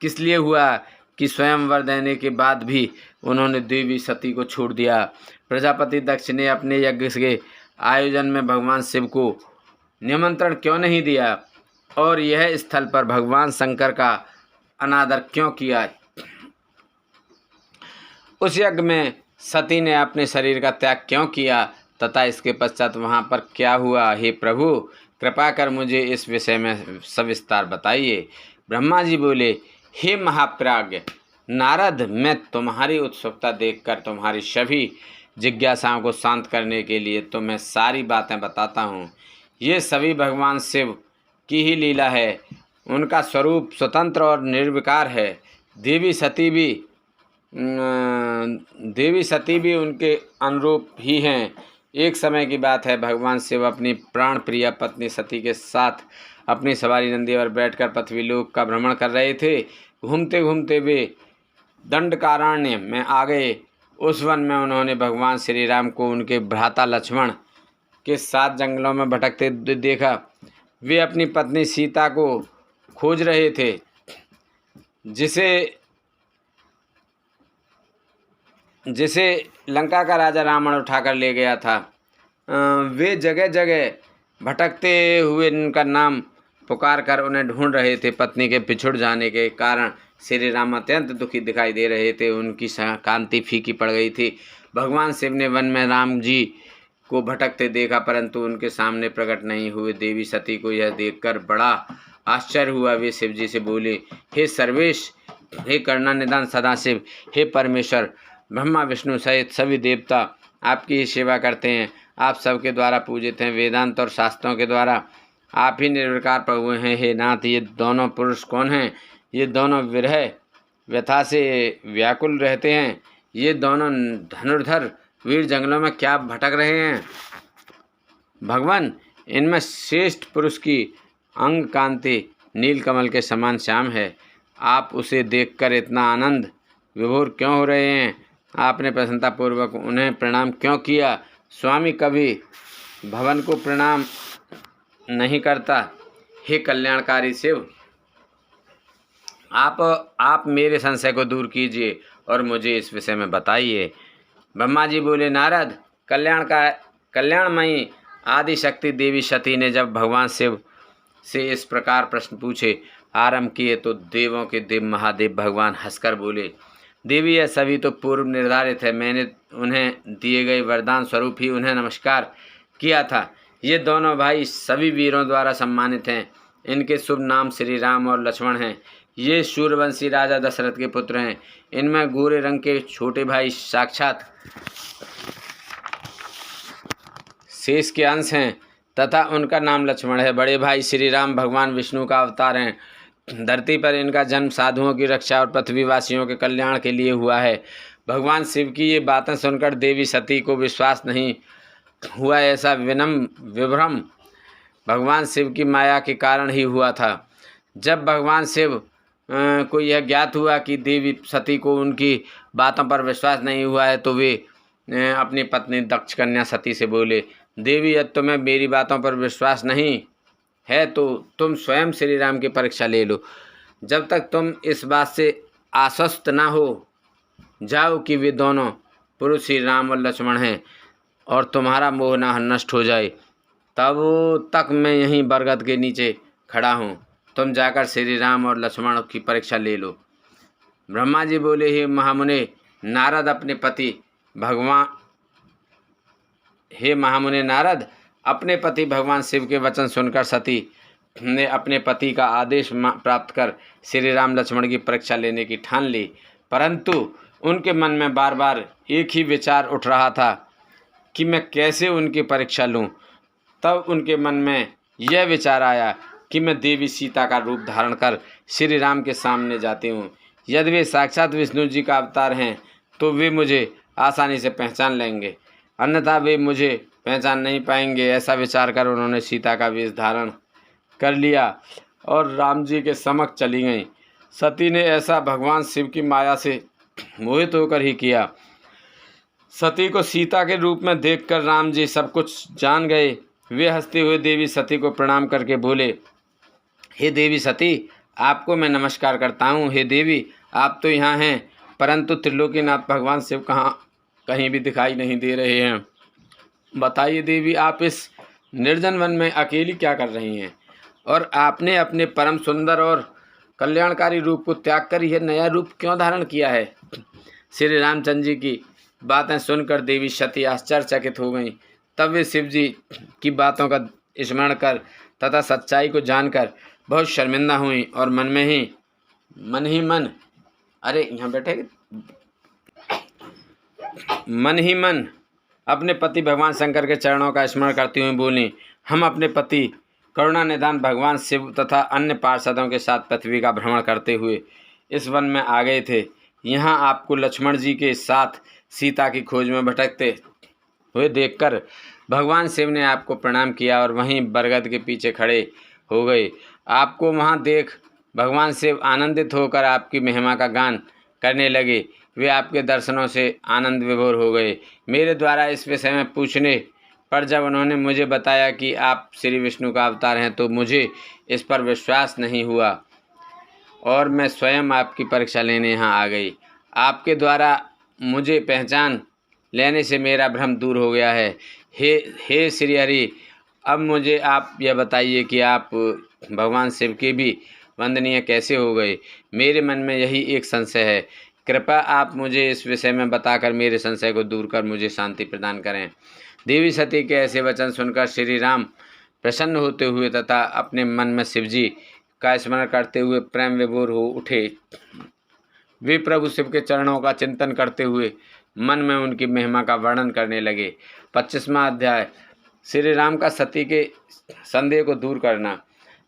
A: किस लिए हुआ कि स्वयंवर देने के बाद भी उन्होंने देवी सती को छोड़ दिया। प्रजापति दक्ष ने अपने यज्ञ के आयोजन में भगवान शिव को निमंत्रण क्यों नहीं दिया और यह स्थल पर भगवान शंकर का अनादर क्यों किया। उस यज्ञ में सती ने अपने शरीर का त्याग क्यों किया तथा इसके पश्चात वहाँ पर क्या हुआ। हे प्रभु, कृपा कर मुझे इस विषय में सविस्तार बताइए। ब्रह्मा जी बोले, हे महाप्राज्ञ नारद, मैं तुम्हारी उत्सुकता देखकर तुम्हारी सभी जिज्ञासाओं को शांत करने के लिए तुम्हें सारी बातें बताता हूँ। ये सभी भगवान शिव की ही लीला है। उनका स्वरूप स्वतंत्र और निर्विकार है। देवी सती भी उनके अनुरूप ही हैं। एक समय की बात है, भगवान शिव अपनी प्राण प्रिय पत्नी सती के साथ अपनी सवारी नंदी पर बैठकर पृथ्वीलोक का भ्रमण कर रहे थे। घूमते घूमते वे दंडकारण्य में आ गए। उस वन में उन्होंने भगवान श्री राम को उनके भ्राता लक्ष्मण के साथ जंगलों में भटकते देखा। वे अपनी पत्नी सीता को खोज रहे थे, जिसे लंका का राजा रावण उठाकर ले गया था। वे जगह जगह भटकते हुए उनका नाम पुकार कर उन्हें ढूंढ रहे थे। पत्नी के पिछुड़ जाने के कारण श्री राम अत्यंत दुखी दिखाई दे रहे थे। उनकी कांति फीकी पड़ गई थी। भगवान शिव ने वन में राम जी को भटकते देखा, परंतु उनके सामने प्रकट नहीं हुए। देवी सती को यह देखकर बड़ा आश्चर्य हुआ। वे शिव जी से बोले, हे सर्वेश, हे करुणानिधान सदाशिव, हे परमेश्वर, ब्रह्मा विष्णु सहित सभी देवता आपकी ही सेवा करते हैं। आप सबके द्वारा पूजित हैं। वेदांत और शास्त्रों के द्वारा आप ही निर्विकार प्रभु हैं। हे नाथ, ये दोनों पुरुष कौन हैं? ये दोनों विरह व्यथा से व्याकुल रहते हैं। ये दोनों धनुर्धर वीर जंगलों में क्या भटक रहे हैं? भगवान, इनमें श्रेष्ठ पुरुष की अंग कांति नीलकमल के समान श्याम है। आप उसे देखकर इतना आनंद विभोर क्यों हो रहे हैं? आपने प्रसन्नतापूर्वक उन्हें प्रणाम क्यों किया? स्वामी कभी भवन को प्रणाम नहीं करता। हे कल्याणकारी शिव, आप मेरे संशय को दूर कीजिए और मुझे इस विषय में बताइए। ब्रह्मा जी बोले, नारद, कल्याणमयी आदि शक्ति देवी सती ने जब भगवान शिव से इस प्रकार प्रश्न पूछे आरंभ किए तो देवों के देव महादेव भगवान हंसकर बोले, देवी, यह सभी तो पूर्व निर्धारित है। मैंने उन्हें दिए गए वरदान स्वरूप ही उन्हें नमस्कार किया था। ये दोनों भाई सभी वीरों द्वारा सम्मानित हैं। इनके शुभ नाम श्री राम और लक्ष्मण हैं। ये सूर्यवंशी राजा दशरथ के पुत्र हैं। इनमें गोरे रंग के छोटे भाई साक्षात शेष के अंश हैं तथा उनका नाम लक्ष्मण है। बड़े भाई श्री राम भगवान विष्णु का अवतार हैं। धरती पर इनका जन्म साधुओं की रक्षा और पृथ्वीवासियों के कल्याण के लिए हुआ है। भगवान शिव की ये बातें सुनकर देवी सती को विश्वास नहीं हुआ। ऐसा विभ्रम भगवान शिव की माया के कारण ही हुआ था। जब भगवान शिव को यह ज्ञात हुआ कि देवी सती को उनकी बातों पर विश्वास नहीं हुआ है तो वे अपनी पत्नी दक्ष कन्या सती से बोले, देवी, यदि तुम्हें मेरी बातों पर विश्वास नहीं है तो तुम स्वयं श्री राम की परीक्षा ले लो। जब तक तुम इस बात से आश्वस्त ना हो जाओ कि वे दोनों पुरुष श्री राम और लक्ष्मण हैं और तुम्हारा मोह ना नष्ट हो जाए, तब तक मैं यहीं बरगद के नीचे खड़ा हूँ। तुम जाकर श्री राम और लक्ष्मण की परीक्षा ले लो। ब्रह्मा जी बोले, हे महामुने नारद, अपने पति भगवान शिव के वचन सुनकर सती ने अपने पति का आदेश प्राप्त कर श्री राम लक्ष्मण की परीक्षा लेने की ठान ली। परंतु उनके मन में बार बार एक ही विचार उठ रहा था कि मैं कैसे उनकी परीक्षा लूं। तब उनके मन में यह विचार आया कि मैं देवी सीता का रूप धारण कर श्री राम के सामने जाती हूँ। यदि वे साक्षात विष्णु जी का अवतार हैं तो वे मुझे आसानी से पहचान लेंगे, अन्यथा वे मुझे पहचान नहीं पाएंगे। ऐसा विचार कर उन्होंने सीता का वेश धारण कर लिया और राम जी के समक्ष चली गईं। सती ने ऐसा भगवान शिव की माया से मोहित होकर ही किया। सती को सीता के रूप में देखकर राम जी सब कुछ जान गए। वे हंसते हुए देवी सती को प्रणाम करके बोले, हे देवी सती, आपको मैं नमस्कार करता हूँ। हे देवी, आप तो यहाँ हैं, परंतु त्रिलोकीनाथ भगवान शिव कहीं भी दिखाई नहीं दे रहे हैं। बताइए देवी, आप इस निर्जन वन में अकेली क्या कर रही हैं? और आपने अपने परम सुंदर और कल्याणकारी रूप को त्याग कर यह नया रूप क्यों धारण किया है? श्री रामचंद्र जी की बातें सुनकर देवी सती आश्चर्यचकित हो गईं। तब वे शिव जी की बातों का स्मरण कर तथा सच्चाई को जानकर बहुत शर्मिंदा हुई और मन ही मन अरे यहाँ बैठे मन अपने पति भगवान शंकर के चरणों का स्मरण करती हुई बोली, हम अपने पति करुणा निधान भगवान शिव तथा अन्य पार्षदों के साथ पृथ्वी का भ्रमण करते हुए इस वन में आ गए थे। यहाँ आपको लक्ष्मण जी के साथ सीता की खोज में भटकते हुए देखकर भगवान शिव ने आपको प्रणाम किया और वहीं बरगद के पीछे खड़े हो गए। आपको वहाँ देख भगवान शिव आनंदित होकर आपकी महिमा का गान करने लगे। वे आपके दर्शनों से आनंद विभोर हो गए। मेरे द्वारा इस विषय में पूछने पर जब उन्होंने मुझे बताया कि आप श्री विष्णु का अवतार हैं तो मुझे इस पर विश्वास नहीं हुआ और मैं स्वयं आपकी परीक्षा लेने यहाँ आ गई। आपके द्वारा मुझे पहचान लेने से मेरा भ्रम दूर हो गया है। हे श्री हरि, अब मुझे आप यह बताइए कि आप भगवान शिव के भी वंदनीय कैसे हो गए? मेरे मन में यही एक संशय है। कृपया आप मुझे इस विषय में बताकर मेरे संशय को दूर कर मुझे शांति प्रदान करें। देवी सती के ऐसे वचन सुनकर श्री राम प्रसन्न होते हुए तथा अपने मन में शिवजी का स्मरण करते हुए प्रेम विभोर हो उठे। वे प्रभु शिव के चरणों का चिंतन करते हुए मन में उनकी महिमा का वर्णन करने लगे। 25वां अध्याय, श्री राम का सती के संदेह को दूर करना।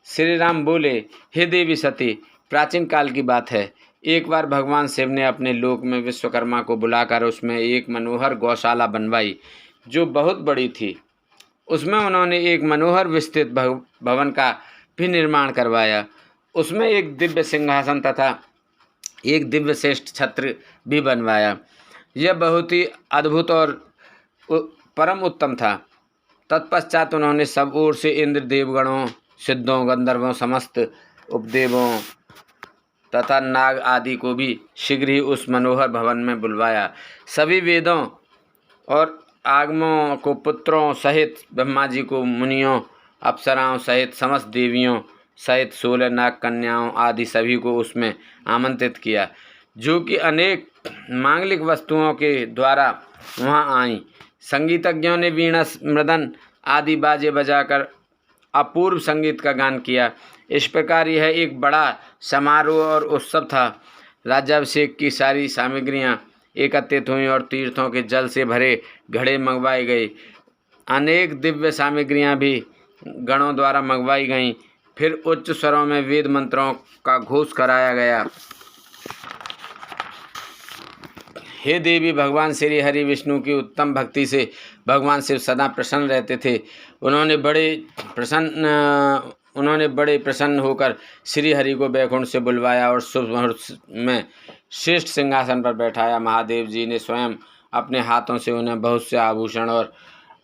A: श्री राम बोले, हे देवी सती, प्राचीन काल की बात है। एक बार भगवान शिव ने अपने लोक में विश्वकर्मा को बुलाकर उसमें एक मनोहर गौशाला बनवाई जो बहुत बड़ी थी। उसमें उन्होंने एक मनोहर विस्तृत भवन का भी निर्माण करवाया। उसमें एक दिव्य सिंहासन तथा एक दिव्य श्रेष्ठ छत्र भी बनवाया। यह बहुत ही अद्भुत और परम उत्तम था। तत्पश्चात उन्होंने सब ओर से इंद्र, देवगणों, सिद्धों, गंधर्वों, समस्त उपदेवों तथा नाग आदि को भी शीघ्र ही उस मनोहर भवन में बुलवाया। सभी वेदों और आगमों को पुत्रों सहित, ब्रह्मा जी को मुनियों, अप्सराओं सहित, समस्त देवियों सहित 16 नाग कन्याओं आदि सभी को उसमें आमंत्रित किया, जो कि अनेक मांगलिक वस्तुओं के द्वारा वहाँ आईं। संगीतज्ञों ने वीणा, मृदन आदि बाजे बजाकर अपूर्व संगीत का गान किया। इस प्रकार यह एक बड़ा समारोह और उत्सव था। राज्याभिषेक की सारी सामग्रियाँ एकत्रित हुईं और तीर्थों के जल से भरे घड़े मंगवाए गए। अनेक दिव्य सामग्रियाँ भी गणों द्वारा मंगवाई गईं। फिर उच्च स्वरों में वेद मंत्रों का घोष कराया गया। हे देवी, भगवान श्री हरि विष्णु की उत्तम भक्ति से भगवान शिव सदा प्रसन्न रहते थे। उन्होंने बड़े प्रसन्न होकर श्री हरि को बैकुंठ से बुलवाया और शुभ मुहूर्त में श्रेष्ठ सिंहासन पर बैठाया। महादेव जी ने स्वयं अपने हाथों से उन्हें बहुत से आभूषण और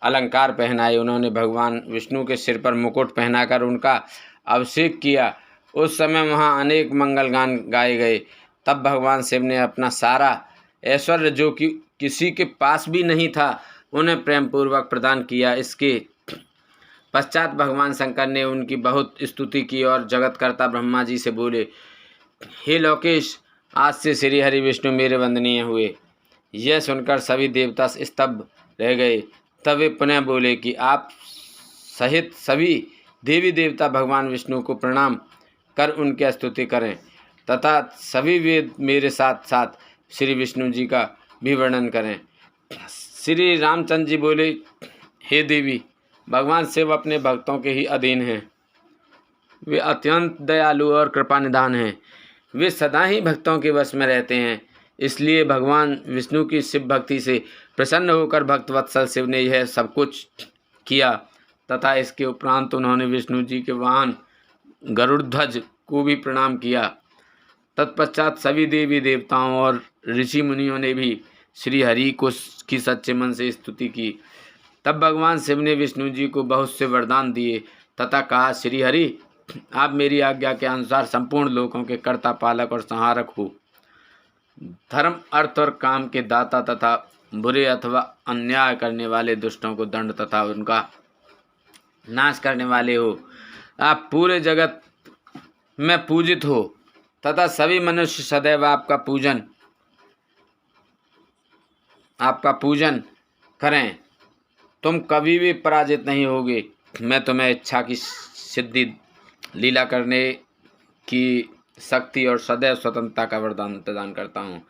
A: अलंकार पहनाए। उन्होंने भगवान विष्णु के सिर पर मुकुट पहनाकर उनका अभिषेक किया। उस समय वहाँ अनेक मंगल गान गाए गए। तब भगवान शिव ने अपना सारा ऐश्वर्य, जो कि किसी के पास भी नहीं था, उन्हें प्रेम पूर्वक प्रदान किया। इसके पश्चात भगवान शंकर ने उनकी बहुत स्तुति की और जगतकर्ता ब्रह्मा जी से बोले, हे लोकेश, आज से श्री हरि विष्णु मेरे वंदनीय हुए। यह सुनकर सभी देवता स्तब्ध रह गए। तब वे पुनः बोले कि आप सहित सभी देवी देवता भगवान विष्णु को प्रणाम कर उनकी स्तुति करें तथा सभी वेद मेरे साथ साथ श्री विष्णु जी का भी वर्णन करें। श्री रामचंद्र जी बोले, हे देवी, भगवान शिव अपने भक्तों के ही अधीन हैं। वे अत्यंत दयालु और कृपा निधान हैं। वे सदा ही भक्तों के वश में रहते हैं। इसलिए भगवान विष्णु की शिव भक्ति से प्रसन्न होकर भक्त वत्सल शिव ने यह सब कुछ किया तथा इसके उपरांत उन्होंने विष्णु जी के वाहन गरुड़ध्वज को भी प्रणाम किया। तत्पश्चात सभी देवी देवताओं और ऋषि मुनियों ने भी श्री हरि को की सच्चे मन से स्तुति की। तब भगवान शिव ने विष्णु जी को बहुत से वरदान दिए तथा कहा, श्री हरि, आप मेरी आज्ञा के अनुसार संपूर्ण लोकों के कर्ता, पालक और संहारक हो। धर्म, अर्थ और काम के दाता तथा बुरे अथवा अन्याय करने वाले दुष्टों को दंड तथा उनका नाश करने वाले हो। आप पूरे जगत में पूजित हो तथा सभी मनुष्य सदैव आपका पूजन करें। तुम कभी भी पराजित नहीं होगे। मैं तुम्हें इच्छा की सिद्धि, लीला करने की शक्ति और सदैव स्वतंत्रता का वरदान प्रदान करता हूँ।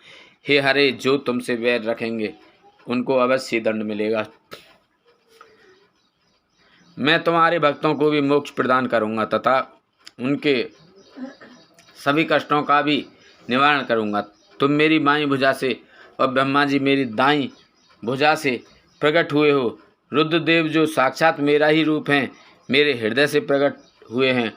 A: हे हरे, जो तुमसे वैर रखेंगे उनको अवश्य दंड मिलेगा। मैं तुम्हारे भक्तों को भी मोक्ष प्रदान करूँगा तथा उनके सभी कष्टों का भी निवारण करूँगा। तुम मेरी बाईं भुजा से और ब्रह्मा जी मेरी दाईं भुजा से प्रकट हुए हो। रुद्रदेव जो साक्षात मेरा ही रूप हैं, मेरे हृदय से प्रकट हुए हैं।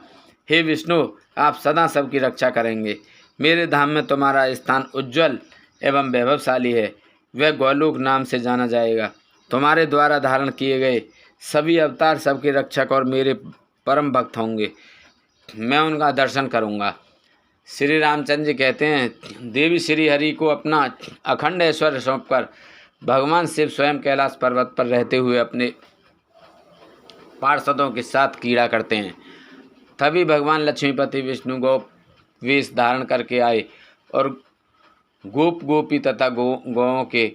A: हे विष्णु, आप सदा सबकी रक्षा करेंगे। मेरे धाम में तुम्हारा स्थान उज्ज्वल एवं वैभवशाली है। वह गोलोक नाम से जाना जाएगा। तुम्हारे द्वारा धारण किए गए सभी अवतार सबके रक्षक और मेरे परम भक्त होंगे। मैं उनका दर्शन करूंगा। श्री रामचंद्र जी कहते हैं, देवी श्री हरि को अपना अखंड ऐश्वर्य सौंपकर भगवान शिव स्वयं कैलाश पर्वत पर रहते हुए अपने पार्षदों के साथ क्रीड़ा करते हैं। तभी भगवान लक्ष्मीपति विष्णु गोप वेश धारण करके आए और गोप गोपी तथा गौओं के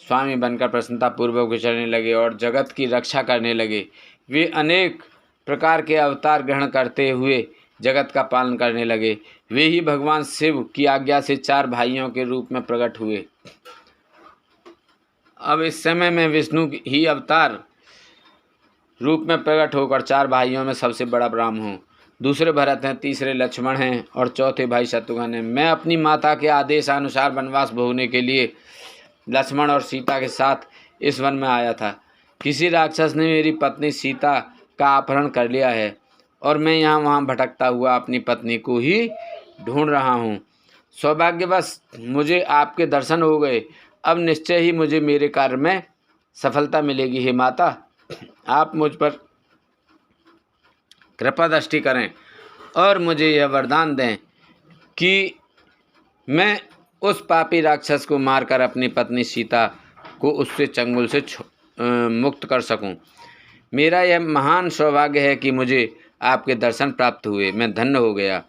A: स्वामी बनकर प्रसन्नतापूर्वक विचरने लगे और जगत की रक्षा करने लगे। वे अनेक प्रकार के अवतार ग्रहण करते हुए जगत का पालन करने लगे। वे ही भगवान शिव की आज्ञा से 4 भाइयों के रूप में प्रकट हुए। अब इस समय में विष्णु ही अवतार रूप में प्रकट होकर 4 भाइयों में सबसे बड़ा राम हूँ। दूसरे भरत हैं, तीसरे लक्ष्मण हैं और चौथे भाई शत्रुघ्न हैं। मैं अपनी माता के आदेशानुसार वनवास भोगने के लिए लक्ष्मण और सीता के साथ इस वन में आया था। किसी राक्षस ने मेरी पत्नी सीता का अपहरण कर लिया है और मैं यहाँ वहाँ भटकता हुआ अपनी पत्नी को ही ढूंढ रहा हूँ। सौभाग्यवश मुझे आपके दर्शन हो गए। अब निश्चय ही मुझे मेरे कार्य में सफलता मिलेगी। हे माता, आप मुझ पर कृपा दृष्टि करें और मुझे यह वरदान दें कि मैं उस पापी राक्षस को मारकर अपनी पत्नी सीता को उससे चंगुल से मुक्त कर सकूं। मेरा यह महान सौभाग्य है कि मुझे आपके दर्शन प्राप्त हुए। मैं धन्य हो गया।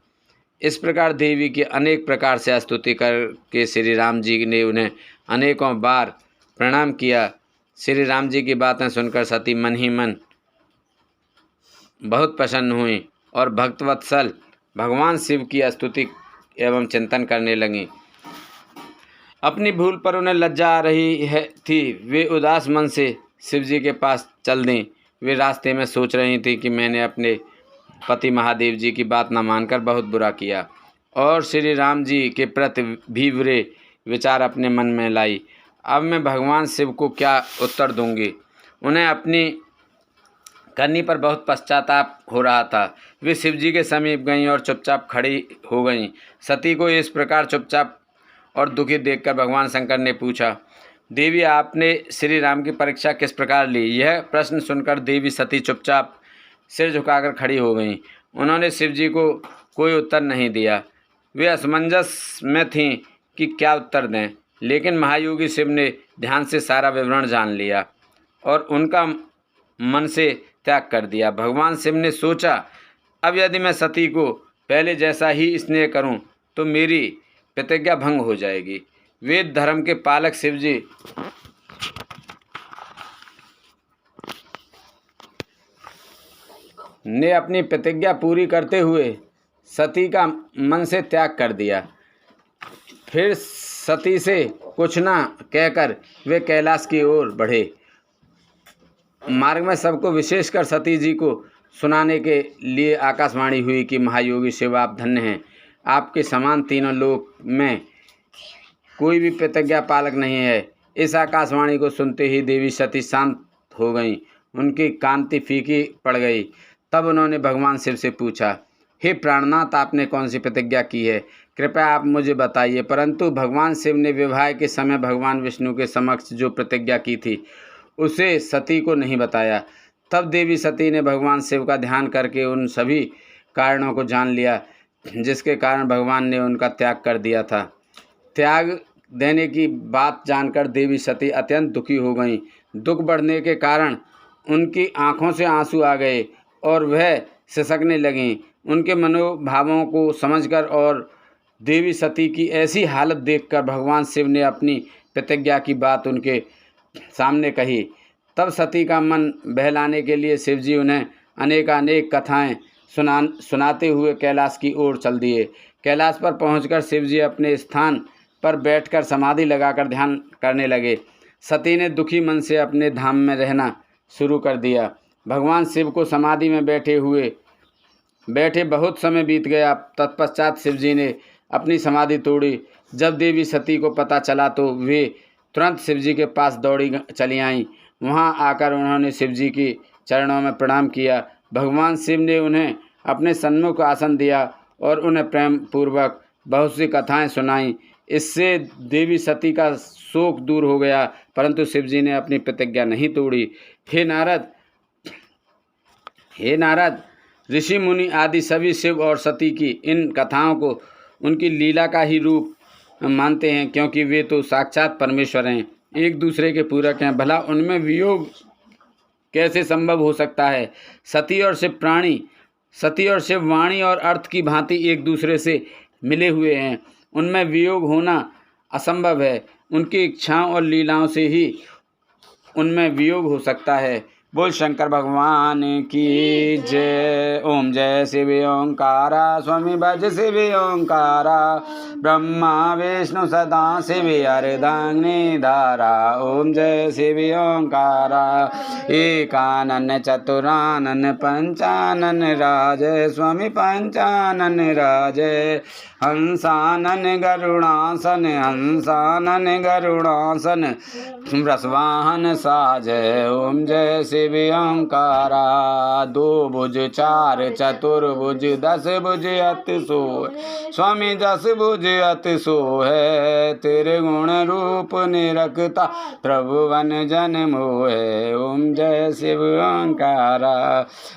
A: इस प्रकार देवी की अनेक प्रकार से स्तुति करके श्री राम जी ने उन्हें अनेकों बार प्रणाम किया। श्री राम जी की बातें सुनकर सती मन ही मन बहुत प्रसन्न हुई और भक्तवत्सल भगवान शिव की स्तुति एवं चिंतन करने लगीं। अपनी भूल पर उन्हें लज्जा आ रही थी। वे उदास मन से शिव जी के पास चल दीं। वे रास्ते में सोच रही थी कि मैंने अपने पति महादेव जी की बात न मानकर बहुत बुरा किया और श्री राम जी के प्रति भी बुरे विचार अपने मन में लाई। अब मैं भगवान शिव को क्या उत्तर दूंगी। उन्हें अपनी करनी पर बहुत पश्चाताप हो रहा था। वे शिव जी के समीप गईं और चुपचाप खड़ी हो गईं। सती को इस प्रकार चुपचाप और दुखी देखकर भगवान शंकर ने पूछा, देवी, आपने श्री राम की परीक्षा किस प्रकार ली? यह प्रश्न सुनकर देवी सती चुपचाप सिर झुकाकर खड़ी हो गईं। उन्होंने शिव जी को कोई उत्तर नहीं दिया। वे असमंजस में थीं कि क्या उत्तर दें, लेकिन महायोगी शिव ने ध्यान से सारा विवरण जान लिया और उनका मन से त्याग कर दिया। भगवान शिव ने सोचा, अब यदि मैं सती को पहले जैसा ही स्नेह करूं तो मेरी प्रतिज्ञा भंग हो जाएगी। वेद धर्म के पालक शिव जी ने अपनी प्रतिज्ञा पूरी करते हुए सती का मन से त्याग कर दिया। फिर सती से कुछ ना कहकर वे कैलाश की ओर बढ़े। मार्ग में सबको, विशेषकर सती जी को सुनाने के लिए आकाशवाणी हुई कि महायोगी शिव, आप धन्य हैं। आपके समान तीनों लोक में कोई भी प्रतिज्ञा पालक नहीं है। इस आकाशवाणी को सुनते ही देवी सती शांत हो गईं। उनकी कांति फीकी पड़ गई। तब उन्होंने भगवान शिव से पूछा, हे प्राणनाथ, आपने कौन सी प्रतिज्ञा की है? कृपया आप मुझे बताइए। परंतु भगवान शिव ने विवाह के समय भगवान विष्णु के समक्ष जो प्रतिज्ञा की थी उसे सती को नहीं बताया। तब देवी सती ने भगवान शिव का ध्यान करके उन सभी कारणों को जान लिया जिसके कारण भगवान ने उनका त्याग कर दिया था। त्याग देने की बात जानकर देवी सती अत्यंत दुखी हो गईं। दुख बढ़ने के कारण उनकी आंखों से आंसू आ गए और वह सिसकने लगीं। उनके मनोभावों को समझकर और देवी सती की ऐसी हालत देखकर भगवान शिव ने अपनी प्रतिज्ञा की बात उनके सामने कही। तब सती का मन बहलाने के लिए शिवजी उन्हें अनेकानेक कथाएं सुनाते हुए कैलाश की ओर चल दिए। कैलाश पर पहुंचकर शिवजी अपने स्थान पर बैठकर समाधि लगाकर ध्यान करने लगे। सती ने दुखी मन से अपने धाम में रहना शुरू कर दिया। भगवान शिव को समाधि में बैठे बहुत समय बीत गया। तत्पश्चात शिवजी ने अपनी समाधि तोड़ी। जब देवी सती को पता चला तो वे तुरंत शिवजी के पास दौड़ी चली आईं। वहां आकर उन्होंने शिवजी की चरणों में प्रणाम किया। भगवान शिव ने उन्हें अपने सन्मुख आसन दिया और उन्हें प्रेम पूर्वक बहुत सी कथाएं सुनाईं। इससे देवी सती का शोक दूर हो गया, परंतु शिवजी ने अपनी प्रतिज्ञा नहीं तोड़ी। हे नारद, ऋषि मुनि आदि सभी शिव और सती की इन कथाओं को उनकी लीला का ही रूप मानते हैं, क्योंकि वे तो साक्षात परमेश्वर हैं, एक दूसरे के पूरक हैं। भला उनमें वियोग कैसे संभव हो सकता है? सती और शिव वाणी और अर्थ की भांति एक दूसरे से मिले हुए हैं। उनमें वियोग होना असंभव है। उनकी इच्छाओं और लीलाओं से ही उनमें वियोग हो सकता है। बोल शंकर भगवान की जय। ओम जय शिव ओंकारा, स्वामी भज शिव ओंकारा, ब्रह्मा विष्णु सदा शिव अर्धांगिनी धारा। ओम जय शिव ओंकारा, एकानन चतुरानन पंचानन राजय, स्वामी पंचानन राजय। हंसानन गरुड़ासन, हंसानन गरुड़ासन, वृषवाहन साजय। ओम जय शिव ओंकारा, दो भुज चार चतुर्भुज, दस भुज अति सोय, स्वामी दस भुज अति सोय। तेरे गुण रूप निरखता, प्रभु वन जन मोहे। ओम जय शिव ओंकारा,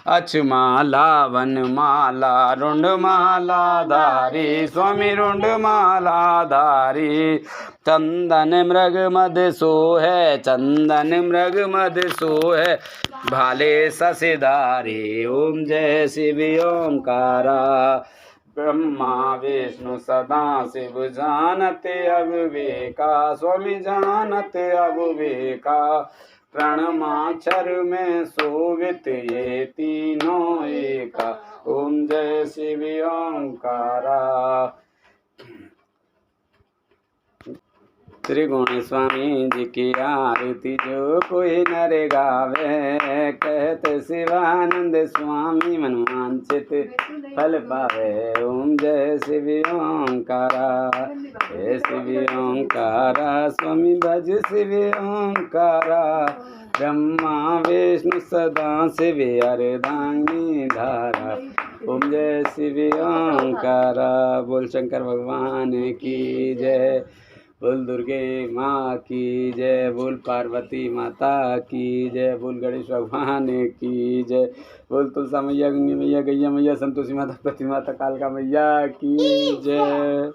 A: अक्षमाला वन माला, रुंड माला धारी, स्वामी रुंड माला धारी। चंदन मृग मद सोहे, चंदन मृग मद सोहे, भाले ससिधारी। ओम जय शिव ओंकारा, ब्रह्मा विष्णु सदा शिव जानते अविवेका, स्वामी जानते अविवेका। प्रणमाक्षर में शोभित ये तीनों एका। ओम जय शिव ओंकारा। त्रिगुण स्वामी जी की आरती जो कोई नर गावे, कहते शिवानंद स्वामी मन वांछित फल पावे। ओम जय शिव ओंकारा, जय शिव ओंकारा, स्वामी भज शिव ओंकारा, ब्रह्मा विष्णु सदा शिव अर्धांगिनी धारा। ओम जय शिव ओंकारा। बोल शंकर भगवान की जय, बोल दुर्गे माँ की जय, बोल पार्वती माता की जय, बोल गणेश भगवान की जय, बोल तुलसा मैया, गंगे मैया, गैया मैया, संतोषी माता, प्रति माता, कालका मैया की जय।